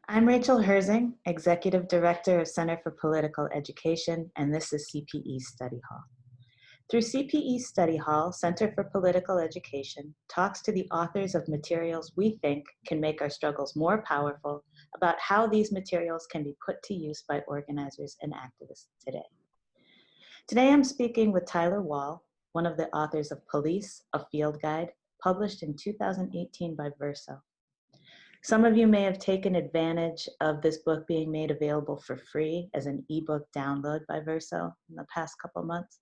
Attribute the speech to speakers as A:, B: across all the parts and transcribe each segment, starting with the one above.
A: I'm Rachel Herzing, Executive Director of Center for Political Education, and this is CPE Study Hall. Through CPE Study Hall, Center for Political Education talks to the authors of materials we think can make our struggles more powerful about how these materials can be put to use by organizers and activists today. Today I'm speaking with Tyler Wall, one of the authors of Police, a Field Guide, published in 2018 by Verso. Some of you may have taken advantage of this book being made available for free as an ebook download by Verso in the past couple months.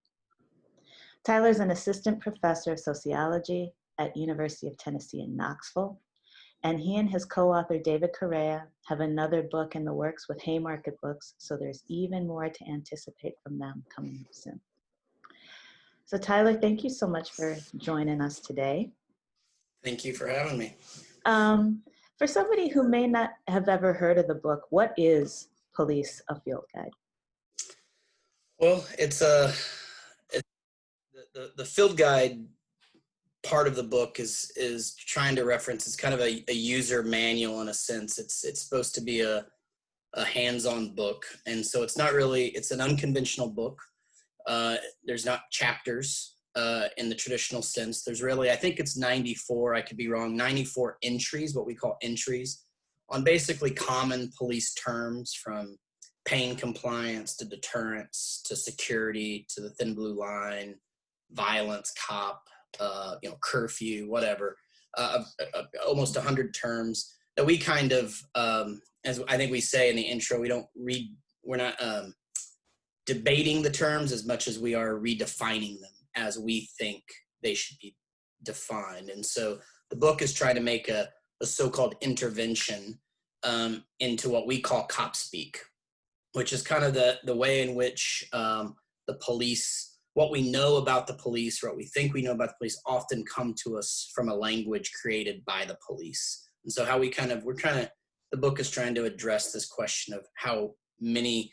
A: Tyler's an assistant professor of sociology at University of Tennessee in Knoxville, and he and his co-author David Correa have another book in the works with Haymarket Books, so there's even more to anticipate from them coming up soon. So Tyler, thank you so much for joining us today.
B: Thank you for having me.
A: For somebody who may not have ever heard of the book, what is Police, a Field Guide?
B: Well, it's the field guide part of the book is trying to reference. It's kind of a user manual in a sense. It's supposed to be a hands-on book, and so it's not really. It's an unconventional book. There's not chapters in the traditional sense. There's really, I think it's 94, I could be wrong, 94 entries, what we call entries, on basically common police terms, from pain compliance to deterrence to security to the thin blue line, violence, cop, curfew, whatever, almost 100 terms that we kind of, as I think we say in the intro, we're not debating the terms as much as we are redefining them as we think they should be defined. And so the book is trying to make a so-called intervention into what we call cop speak, which is kind of the way in which the police, what we know about the police, or what we think we know about the police, often come to us from a language created by the police. And so how the book is trying to address this question of how many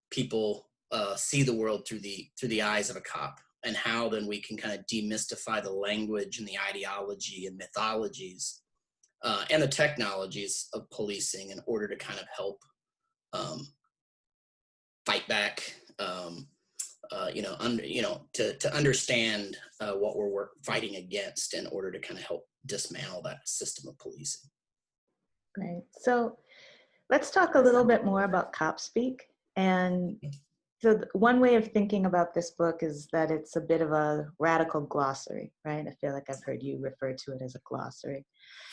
B: people see the world through the eyes of a cop, and how then we can kind of demystify the language and the ideology and mythologies and the technologies of policing in order to kind of help fight back, to understand what we're fighting against in order to kind of help dismantle that system of policing.
A: Great. So let's talk a little bit more about cop speak. And so one way of thinking about this book is that it's a bit of a radical glossary, right? I feel like I've heard you refer to it as a glossary.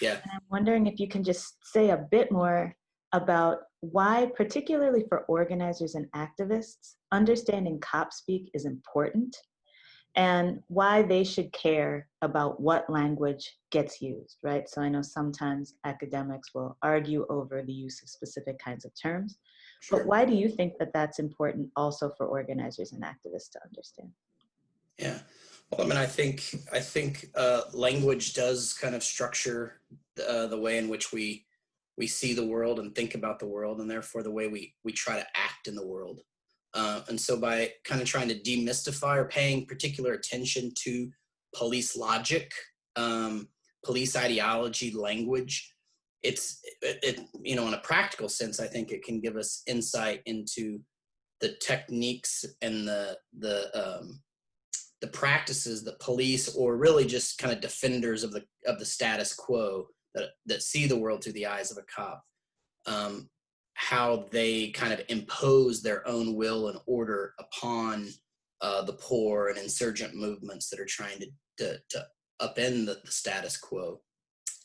B: Yeah.
A: And I'm wondering if you can just say a bit more about why, particularly for organizers and activists, understanding cop speak is important, and why they should care about what language gets used, right? So I know sometimes academics will argue over the use of specific kinds of terms,
B: Sure.
A: but why do you think that that's important also for organizers and activists to understand?
B: Yeah. Well, I mean, I think language does kind of structure the way in which we see the world and think about the world, and therefore the way we try to act in the world. And so by kind of trying to demystify or paying particular attention to police logic, police ideology, language, in a practical sense, I think it can give us insight into the techniques and the practices that police, or really just kind of defenders of the status quo that see the world through the eyes of a cop, how they kind of impose their own will and order upon the poor and insurgent movements that are trying to upend the status quo.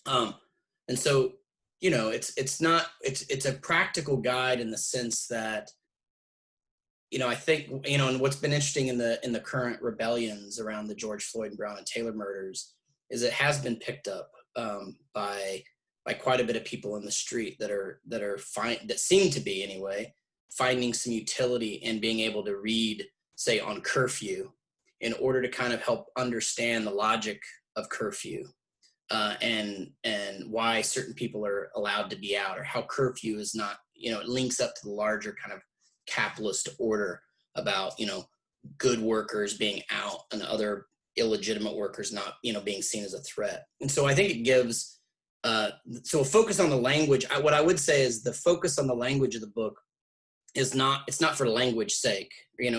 B: And so, it's a practical guide in the sense that, I think, and what's been interesting in the current rebellions around the George Floyd, Brown, and Taylor murders is it has been picked up by quite a bit of people in the street that seem to be, anyway, finding some utility in being able to read, say, on curfew, in order to kind of help understand the logic of curfew, and why certain people are allowed to be out, or how curfew is not, it links up to the larger kind of capitalist order about, good workers being out and other illegitimate workers not, being seen as a threat. And so I think it gives so a focus on the language. What I would say is the focus on the language of the book is not, it's not for language sake,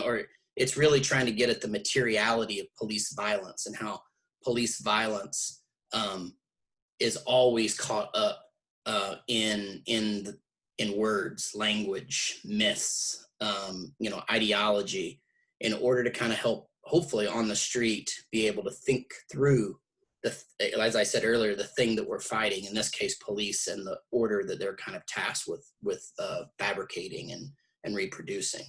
B: or it's really trying to get at the materiality of police violence and how police violence is always caught up in words, language, myths, ideology, in order to kind of help, hopefully on the street, be able to think through as I said earlier, the thing that we're fighting, in this case, police, and the order that they're kind of tasked with fabricating and reproducing.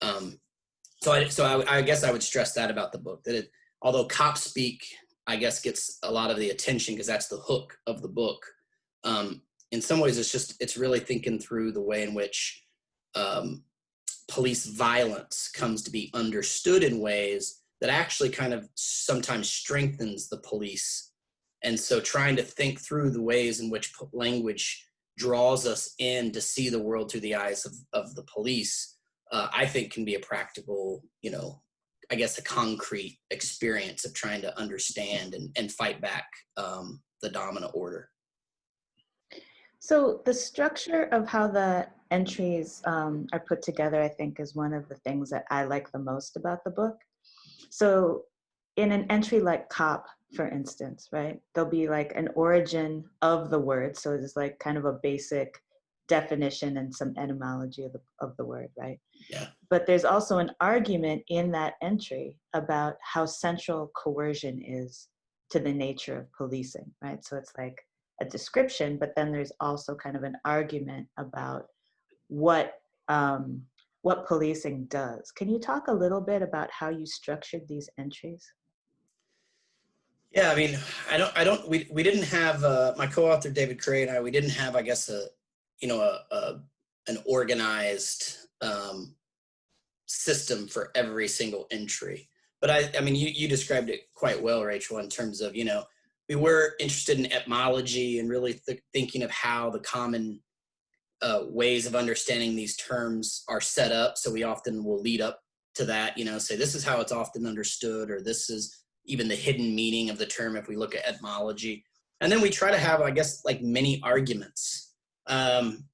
B: So I guess I would stress that about the book, that although cop speak, I guess, gets a lot of the attention because that's the hook of the book. In some ways, it's really thinking through the way in which police violence comes to be understood in ways that actually kind of sometimes strengthens the police. And so trying to think through the ways in which language draws us in to see the world through the eyes of the police, I think can be a practical, I guess a concrete experience of trying to understand and fight back the dominant order.
A: So the structure of how the entries are put together, I think, is one of the things that I like the most about the book. So in an entry like cop, for instance, right, there'll be like an origin of the word. So it's like kind of a basic definition and some etymology of the word, right?
B: Yeah.
A: But there's also an argument in that entry about how central coercion is to the nature of policing, right? So it's like a description, but then there's also kind of an argument about what policing does. Can you talk a little bit about how you structured these entries?
B: Yeah, I mean, we didn't have, my co-author David Cray and I, we didn't have, I guess, an organized system for every single entry. But I mean, you described it quite well, Rachel, in terms of, we were interested in etymology and really thinking of how the common ways of understanding these terms are set up. So we often will lead up to that, say this is how it's often understood, or this is even the hidden meaning of the term if we look at etymology. And then we try to have, I guess, like many arguments in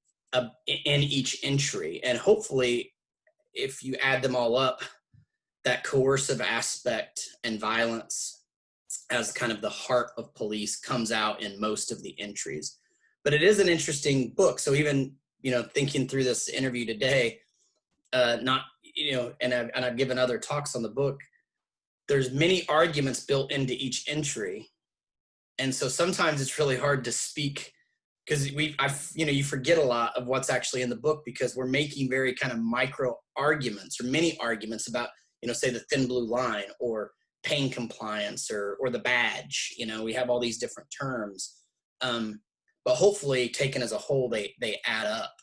B: each entry. And hopefully, if you add them all up, that coercive aspect and violence as kind of the heart of police comes out in most of the entries. But it is an interesting book. So even, thinking through this interview today, and I've given other talks on the book, there's many arguments built into each entry. And so sometimes it's really hard to speak because you forget a lot of what's actually in the book because we're making very kind of micro arguments or mini arguments about, say the thin blue line or pain compliance or the badge. We have all these different terms. But hopefully taken as a whole, they add up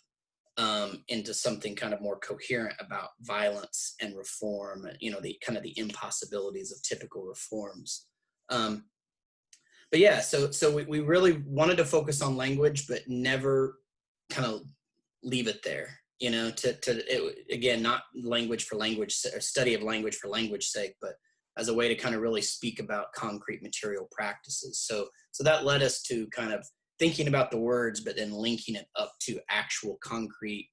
B: into something kind of more coherent about violence and reform, the kind of the impossibilities of typical reforms. But yeah, so we really wanted to focus on language, but never kind of leave it there, again, not language for language or study of language for language sake, but as a way to kind of really speak about concrete material practices. So that led us to kind of thinking about the words, but then linking it up to actual concrete,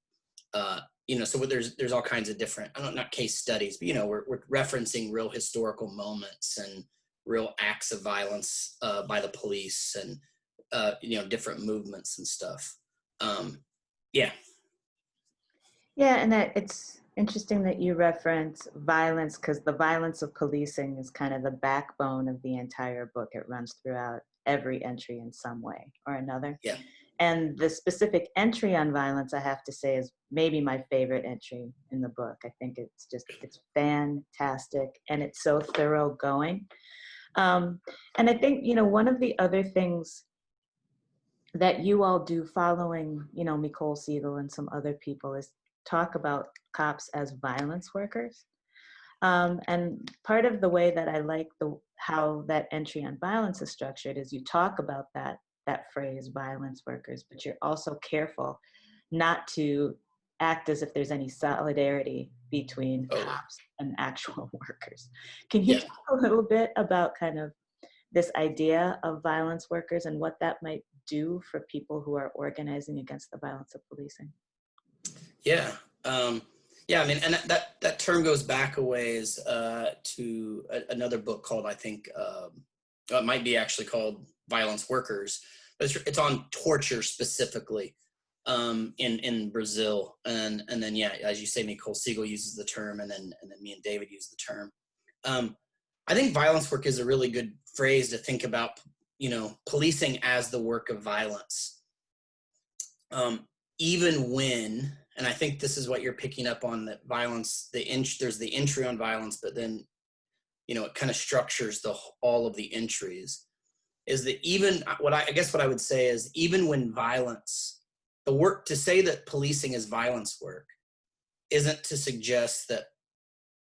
B: so there's all kinds of different, not case studies, but, we're referencing real historical moments and real acts of violence by the police and, different movements and stuff. Yeah.
A: Yeah, and it's interesting that you reference violence because the violence of policing is kind of the backbone of the entire book. It runs throughout every entry in some way or another.
B: Yeah.
A: And the specific entry on violence, I have to say, is maybe my favorite entry in the book. I think it's fantastic and it's so thoroughgoing. And I think, one of the other things that you all do following, Nicole Siegel and some other people is talk about cops as violence workers. And part of the way that I like how that entry on violence is structured is you talk about that phrase, violence workers, but you're also careful not to act as if there's any solidarity between cops and actual workers. Can you talk a little bit about kind of this idea of violence workers and what that might do for people who are organizing against the violence of policing?
B: Yeah. Yeah, I mean, and that term goes back a ways to another book called, I think, it might be actually called Violence Workers, but it's on torture specifically in Brazil. And then, yeah, as you say, Nicole Siegel uses the term, and then me and David use the term. I think violence work is a really good phrase to think about, policing as the work of violence. Even when, and I think this is what you're picking up on, that violence, there's the entry on violence, but then, it kind of structures all of the entries, is that even I guess what I would say is, even when violence, the work, to say that policing is violence work isn't to suggest that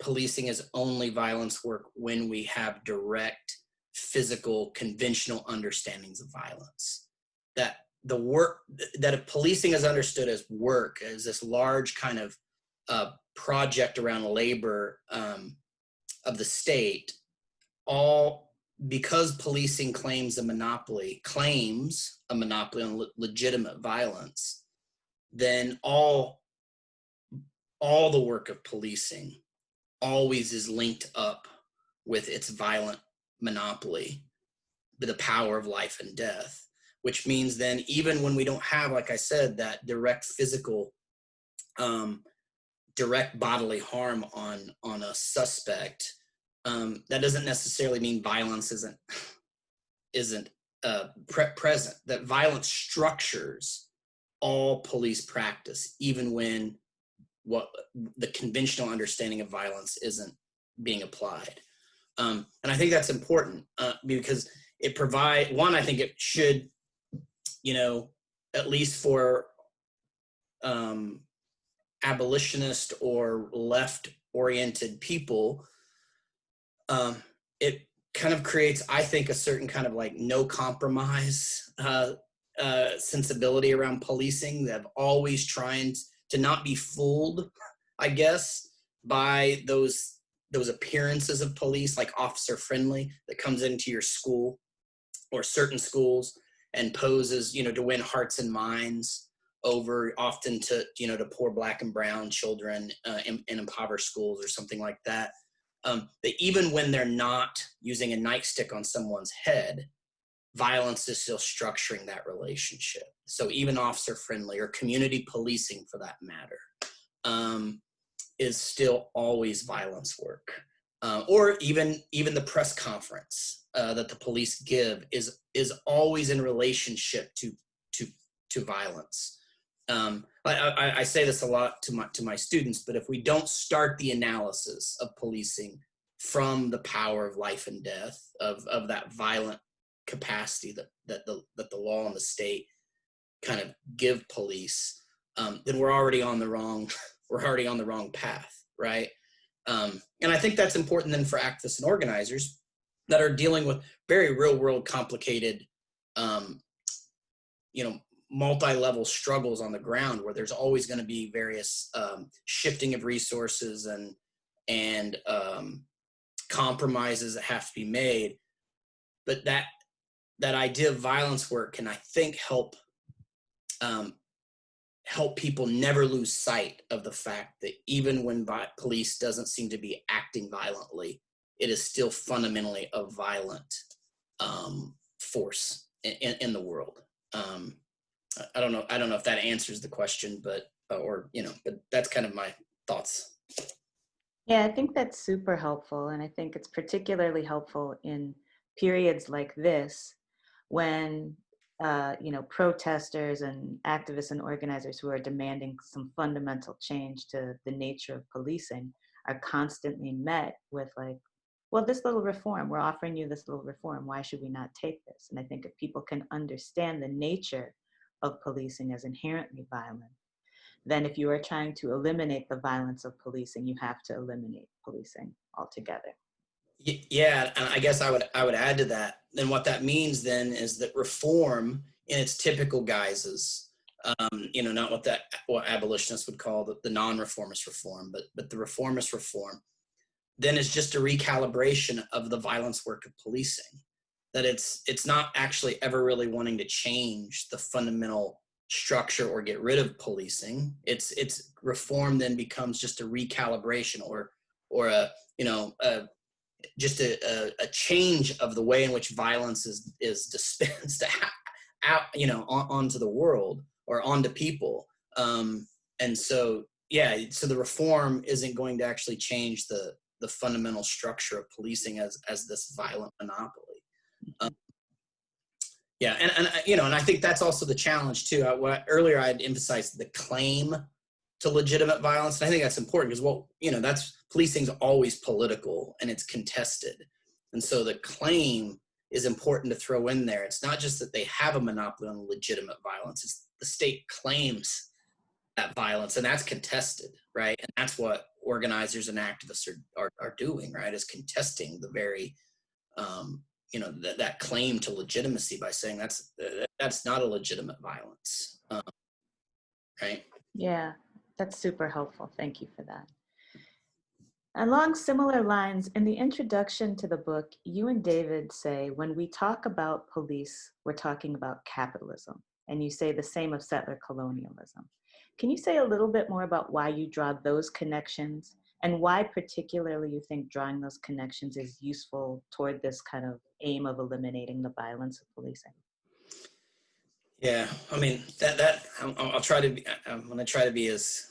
B: policing is only violence work when we have direct physical conventional understandings of violence. That the work, that if policing is understood as work, as this large kind of project around labor of the state, because policing claims a monopoly on legitimate violence, then all the work of policing always is linked up with its violent monopoly, the power of life and death, which means then even when we don't have, like I said, that direct physical, direct bodily harm on a suspect, that doesn't necessarily mean violence isn't present. That violence structures all police practice, even when what the conventional understanding of violence isn't being applied. And I think that's important because it provides, one, I think it should, at least for abolitionist or left-oriented people, it kind of creates, I think, a certain kind of like no compromise sensibility around policing, that have always trying to not be fooled, I guess, by those appearances of police, like officer friendly, that comes into your school or certain schools and poses, to win hearts and minds over, often to poor Black and brown children in impoverished schools or something like that. That even when they're not using a nightstick on someone's head, violence is still structuring that relationship. So even officer friendly or community policing, for that matter, is still always violence work. Or even the press conference that the police give is always in relationship to violence. I say this a lot to my students, but if we don't start the analysis of policing from the power of life and death, of that violent capacity that the law and the state kind of give police, then we're already on the wrong path, right? And I think that's important then for activists and organizers that are dealing with very real world, complicated, multi-level struggles on the ground, where there's always going to be various shifting of resources and compromises that have to be made. But that idea of violence work can, I think, help people never lose sight of the fact that even when police doesn't seem to be acting violently, it is still fundamentally a violent force in the world. I don't know if that answers the question, but that's kind of my thoughts.
A: Yeah, I think that's super helpful. And I think it's particularly helpful in periods like this, when protesters and activists and organizers who are demanding some fundamental change to the nature of policing are constantly met with like, well, this little reform, we're offering you this little reform, why should we not take this? And I think if people can understand the nature of policing as inherently violent, then if you are trying to eliminate the violence of policing, you have to eliminate policing altogether.
B: Yeah, and I guess I would add to that. Then what that means then is that reform in its typical guises, not what abolitionists would call the non-reformist reform, but the reformist reform, then is just a recalibration of the violence work of policing. that it's not actually ever really wanting to change the fundamental structure or get rid of policing. It's reform then becomes just a recalibration or a just a change of the way in which violence is dispensed out, onto the world or onto people. And so, yeah, so the reform isn't going to actually change the fundamental structure of policing as this violent monopoly. Yeah, and I think that's also the challenge too. Earlier I'd emphasized the claim to legitimate violence, and I think that's important because that's policing's always political and it's contested, and so the claim is important to throw in there. It's not just that they have a monopoly on legitimate violence; it's the state claims that violence, and that's contested, right? And that's what organizers and activists are doing, right? Is contesting the very that claim to legitimacy by saying that's not a legitimate violence, right?
A: Yeah, that's super helpful. Thank you for that. Along similar lines, in the introduction to the book, you and David say, when we talk about police, we're talking about capitalism. And you say the same of settler colonialism. Can you say a little bit more about why you draw those connections and why particularly you think drawing those connections is useful toward this kind of aim of eliminating the violence of policing?
B: Yeah, I mean I'll try to be. I'm going to try to be as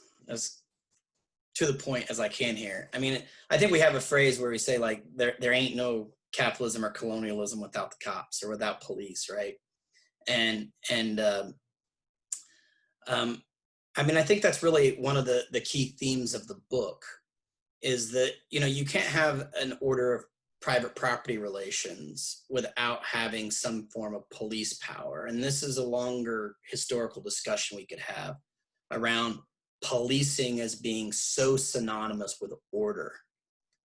B: to the point as I can here. I mean, I think we have a phrase where we say like there ain't no capitalism or colonialism without the cops or without police, right? And I mean, I think that's really one of the key themes of the book is that you can't have an order of private property relations without having some form of police power. And this is a longer historical discussion we could have around policing as being so synonymous with order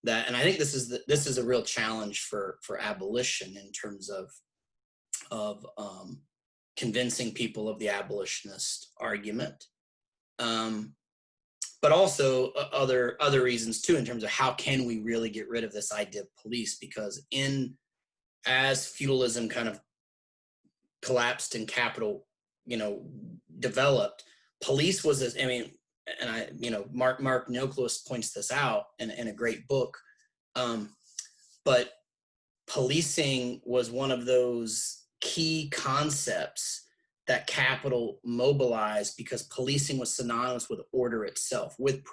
B: and I think this is a real challenge for abolition in terms of convincing people of the abolitionist argument, but also other reasons too in terms of how can we really get rid of this idea of police, because as feudalism kind of collapsed and capital developed, police was and Mark Noklus points this out in a great book, but policing was one of those key concepts that capital mobilized because policing was synonymous with order itself, with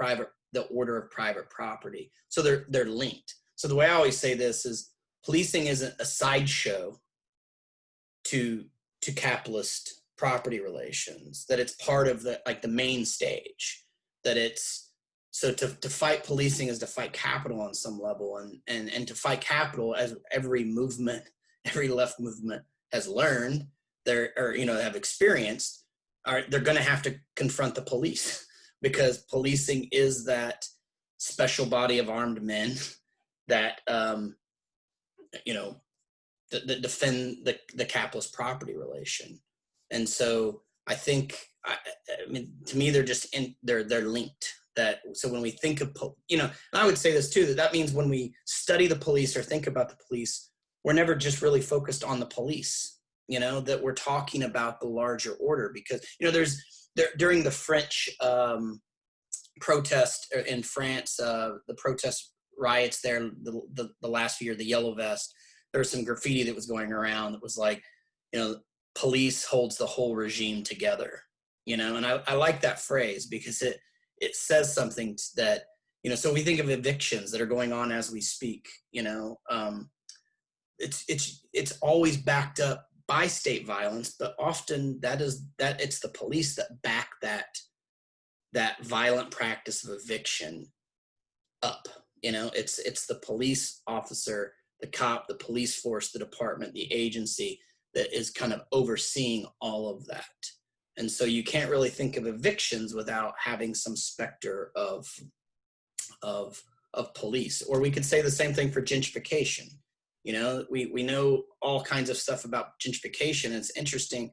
B: the order of private property. So they're linked. So the way I always say this is policing isn't a sideshow to capitalist property relations, that it's part of the main stage, that it's so to fight policing is to fight capital on some level, and to fight capital, as every left movement has learned have experienced, they're going to have to confront the police because policing is that special body of armed men that that defend the capitalist property relation. And so I think, I mean, to me, they're linked. So when we think of, and I would say this too, that means when we study the police or think about the police, we're never just really focused on the police, that we're talking about the larger order, because, during the French protest in France, the protest riots there, the last year, the Yellow Vest, there was some graffiti that was going around that was like, police holds the whole regime together, and I like that phrase because it says something that, so we think of evictions that are going on as we speak, it's always backed up by state violence, but often it's the police that back that violent practice of eviction up. It's the police officer, the cop, the police force, the department, the agency that is kind of overseeing all of that. And so you can't really think of evictions without having some specter of police. Or we could say the same thing for gentrification. We know all kinds of stuff about gentrification. And it's interesting.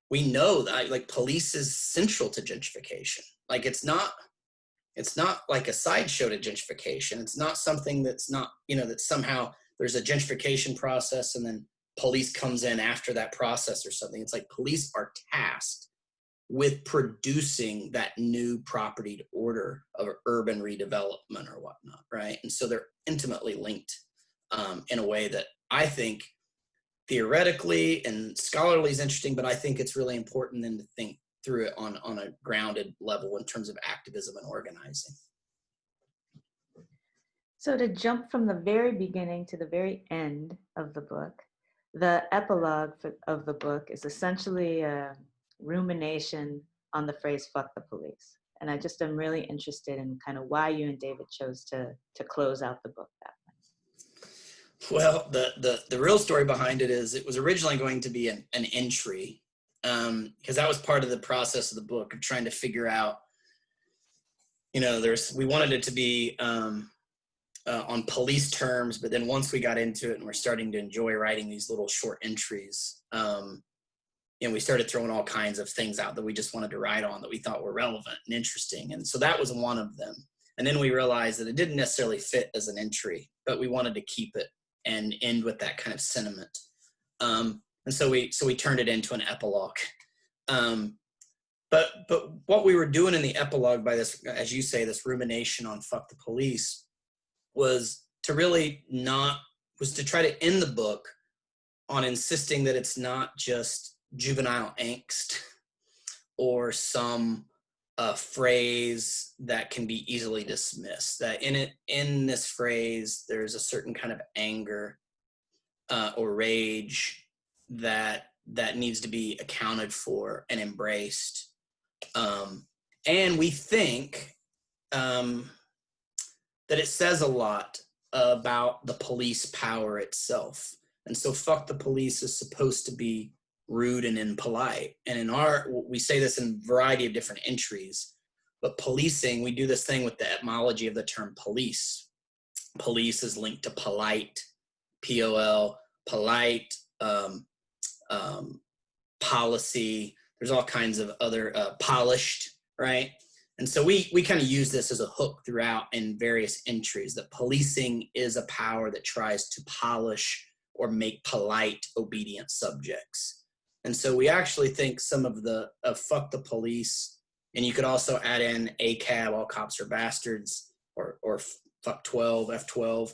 B: We know that police is central to gentrification. It's not like a sideshow to gentrification. It's not something that's not, that somehow there's a gentrification process and then police comes in after that process or something. It's like police are tasked with producing that new propertied order of urban redevelopment or whatnot, right? And so they're intimately linked in a way that I think theoretically and scholarly is interesting, but I think it's really important then to think through it on a grounded level in terms of activism and organizing.
A: So to jump from the very beginning to the very end of the book, the epilogue of the book is essentially a rumination on the phrase "fuck the police," and I just am really interested in kind of why you and David chose to close out the book that way.
B: Well, the real story behind it is it was originally going to be an entry, because that was part of the process of the book of trying to figure out, we wanted it to be on police terms, but then once we got into it and we're starting to enjoy writing these little short entries, we started throwing all kinds of things out that we just wanted to write on that we thought were relevant and interesting. And so that was one of them. And then we realized that it didn't necessarily fit as an entry, but we wanted to keep it and end with that kind of sentiment. And so we turned it into an epilogue. But what we were doing in the epilogue by this, as you say, this rumination on fuck the police, was to try to end the book on insisting that it's not just juvenile angst or some phrase that can be easily dismissed. That in this phrase, there's a certain kind of anger or rage that needs to be accounted for and embraced. And we think that it says a lot about the police power itself. And so fuck the police is supposed to be rude and impolite. And we say this in a variety of different entries, but policing, we do this thing with the etymology of the term police. Police is linked to polite, P-O-L, polite, policy. There's all kinds of other, polished, right? And so we kind of use this as a hook throughout in various entries, that policing is a power that tries to polish or make polite, obedient subjects. And so we actually think some of the fuck the police, and you could also add in ACAB, all cops are bastards, or fuck 12, F12,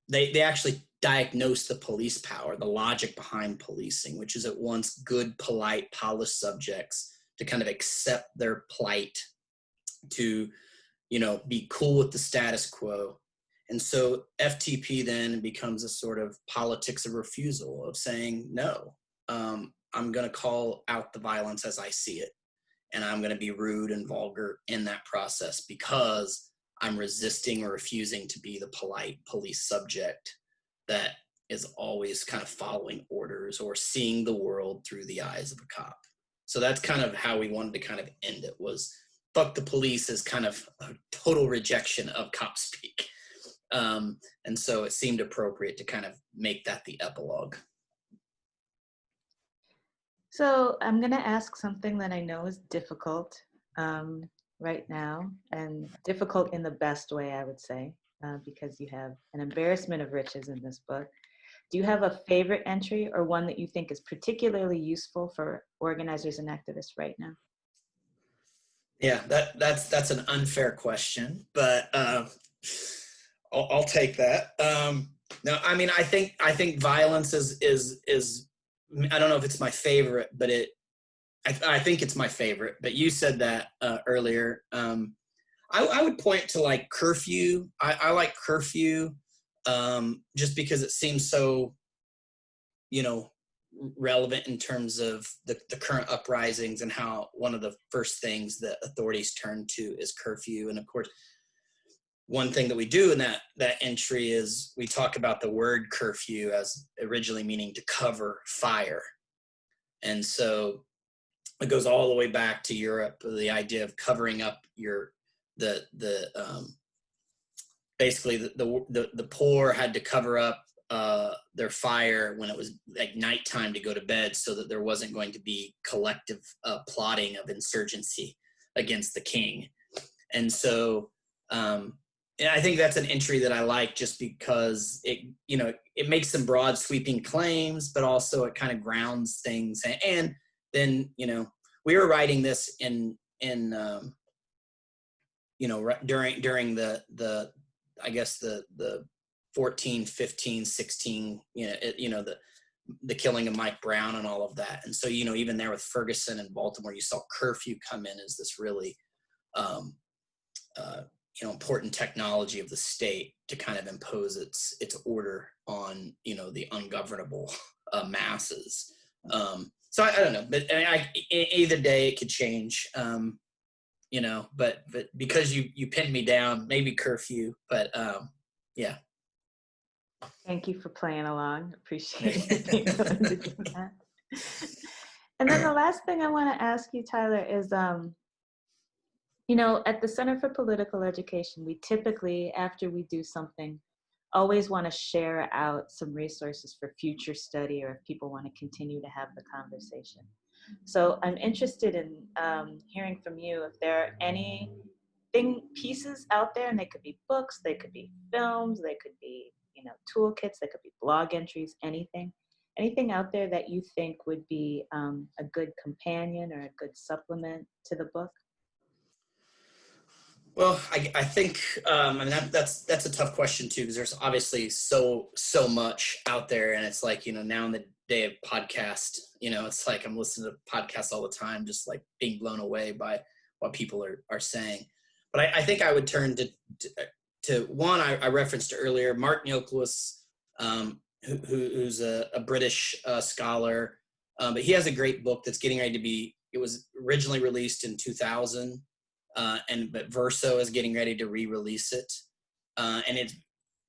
B: they actually diagnose the police power, the logic behind policing, which is at once good, polite, polished subjects to kind of accept their plight, to, be cool with the status quo. And so FTP then becomes a sort of politics of refusal, of saying, no, I'm going to call out the violence as I see it. And I'm going to be rude and vulgar in that process because I'm resisting or refusing to be the polite police subject that is always kind of following orders or seeing the world through the eyes of a cop. So that's kind of how we wanted to kind of end it, was fuck the police is kind of a total rejection of cop speak. And so it seemed appropriate to kind of make that the epilogue.
A: So I'm going to ask something that I know is difficult right now, and difficult in the best way, I would say, because you have an embarrassment of riches in this book. Do you have a favorite entry or one that you think is particularly useful for organizers and activists right now?
B: Yeah, that's an unfair question, but I'll take that. No, I mean, I think violence is I don't know if it's my favorite, but I think it's my favorite. But you said that earlier. I would point to like curfew. I like curfew just because it seems so, relevant in terms of the current uprisings and how one of the first things that authorities turn to is curfew. And of course, one thing that we do in that entry is we talk about the word curfew as originally meaning to cover fire. And so it goes all the way back to Europe, the idea of covering up basically the poor had to cover up their fire when it was like nighttime to go to bed, so that there wasn't going to be collective plotting of insurgency against the king. And so I think that's an entry that I like just because it makes some broad sweeping claims, but also it kind of grounds things. And then, we were writing this during I guess the 14, 15, 16, the killing of Mike Brown and all of that. And so, even there with Ferguson and Baltimore, you saw curfew come in as this really, important technology of the state to kind of impose its order on, the ungovernable masses. So I don't know, but either day it could change, but because you pinned me down, maybe curfew, but yeah.
A: Thank you for playing along. Appreciate you being willing to do that. And then the last thing I want to ask you, Tyler, is, at the Center for Political Education, we typically, after we do something, always want to share out some resources for future study, or if people want to continue to have the conversation. So I'm interested in hearing from you if there are any pieces out there, and they could be books, they could be films, they could be toolkits, they could be blog entries, anything out there that you think would be a good companion or a good supplement to the book.
B: Well, I think that's a tough question too, because there's obviously so much out there, and it's like, now in the day of podcast, it's like I'm listening to podcasts all the time, just like being blown away by what people are saying. But I think I would turn to one I referenced earlier, Mark Neoclous, who's a British scholar, but he has a great book that's getting ready to be. It was originally released in 2000. But Verso is getting ready to re-release it, and it's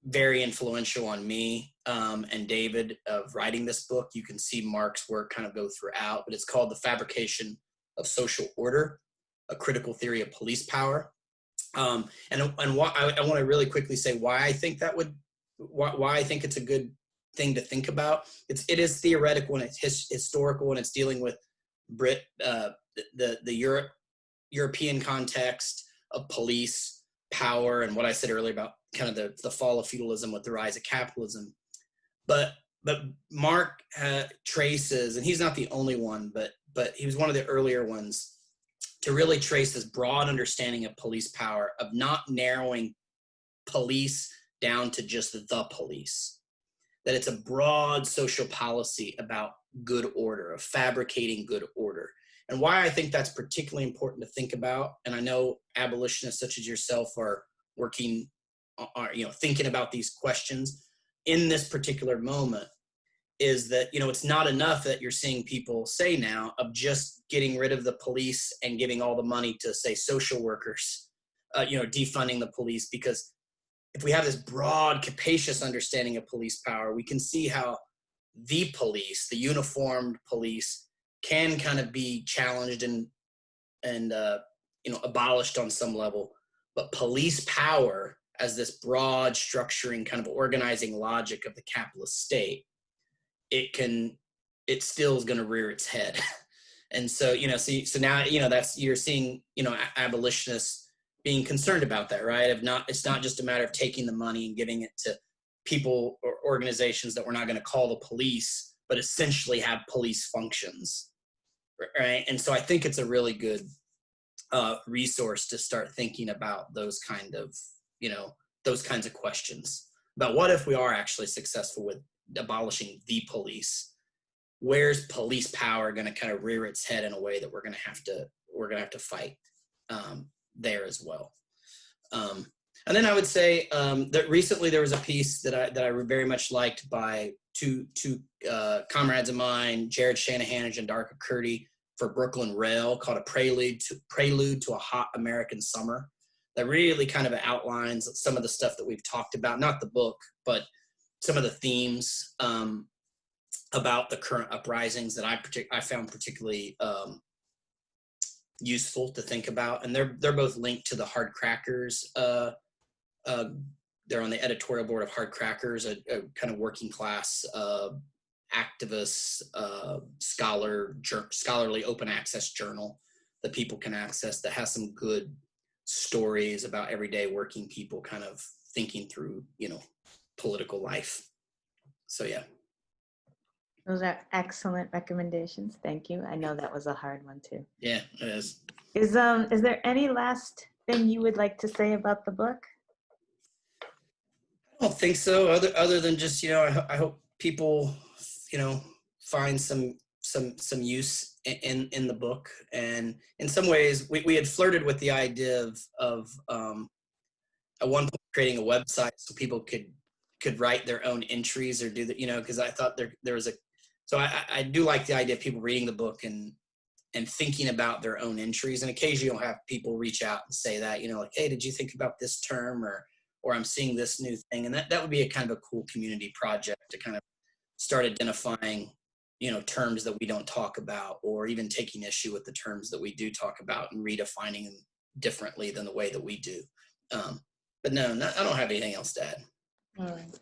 B: very influential on me and David of writing this book. You can see Mark's work kind of go throughout, but it's called The Fabrication of Social Order: A Critical Theory of Police Power. And why, I want to really quickly say why I think why I think it's a good thing to think about. It is theoretical and it's historical, and it's dealing with the European context of police power and what I said earlier about kind of the fall of feudalism with the rise of capitalism. But Mark traces, and he's not the only one, but he was one of the earlier ones to really trace this broad understanding of police power, of not narrowing police down to just the police, that it's a broad social policy about good order, of fabricating good order. And why I think that's particularly important to think about, and I know abolitionists such as yourself are working, thinking about these questions in this particular moment, is that, it's not enough that you're seeing people say now of just getting rid of the police and giving all the money to, say, social workers, defunding the police, because if we have this broad, capacious understanding of police power, we can see how the police, the uniformed police, can kind of be challenged and abolished on some level. But police power, as this broad structuring kind of organizing logic of the capitalist state, it still is going to rear its head. And so, so now, you're seeing, abolitionists being concerned about that, right? It's not just a matter of taking the money and giving it to people or organizations that we're not going to call the police, but essentially have police functions, right? And so I think it's a really good resource to start thinking about those kinds of questions about what if we are actually successful with abolishing the police. Where's police power going to kind of rear its head in a way that we're going to have to fight there as well. And then I would say that recently there was a piece that I very much liked by two comrades of mine, Jared Shanahan and Jandarka Kurdi, for Brooklyn Rail, called A Prelude to a Hot American Summer, that really kind of outlines some of the stuff that we've talked about, not the book, but some of the themes about the current uprisings that I found particularly useful to think about. And they're both linked to the Hard Crackers. They're on the editorial board of Hard Crackers, a kind of working class activist, scholarly open access journal that people can access, that has some good stories about everyday working people kind of thinking through, political life. So yeah.
A: Those are excellent recommendations. Thank you. I know that was a hard one too.
B: Yeah, it is.
A: Is there any last thing you would like to say about the book?
B: I don't think so. Other than just, I hope people, find some use in the book. And in some ways, we had flirted with the idea of at one point creating a website so people could write their own entries or do that, because I thought there was so I do like the idea of people reading the book and thinking about their own entries. And occasionally you'll have people reach out and say that, like, hey, did you think about this term, or I'm seeing this new thing. And that would be a kind of a cool community project to kind of start identifying, terms that we don't talk about, or even taking issue with the terms that we do talk about and redefining them differently than the way that we do. But no, I don't have anything else to add.
A: All right.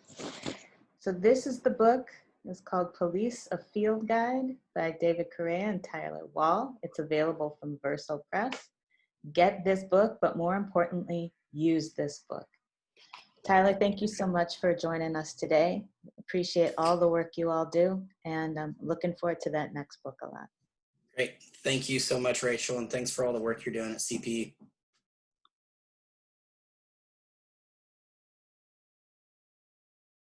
A: So this is the book. It's called Police, a Field Guide by David Correa and Tyler Wall. It's available from Verso Press. Get this book, but more importantly, use this book. Tyler, thank you so much for joining us today. Appreciate all the work you all do, and I'm looking forward to that next book a lot.
B: Great. Thank you so much, Rachel, and thanks for all the work you're doing at CPE.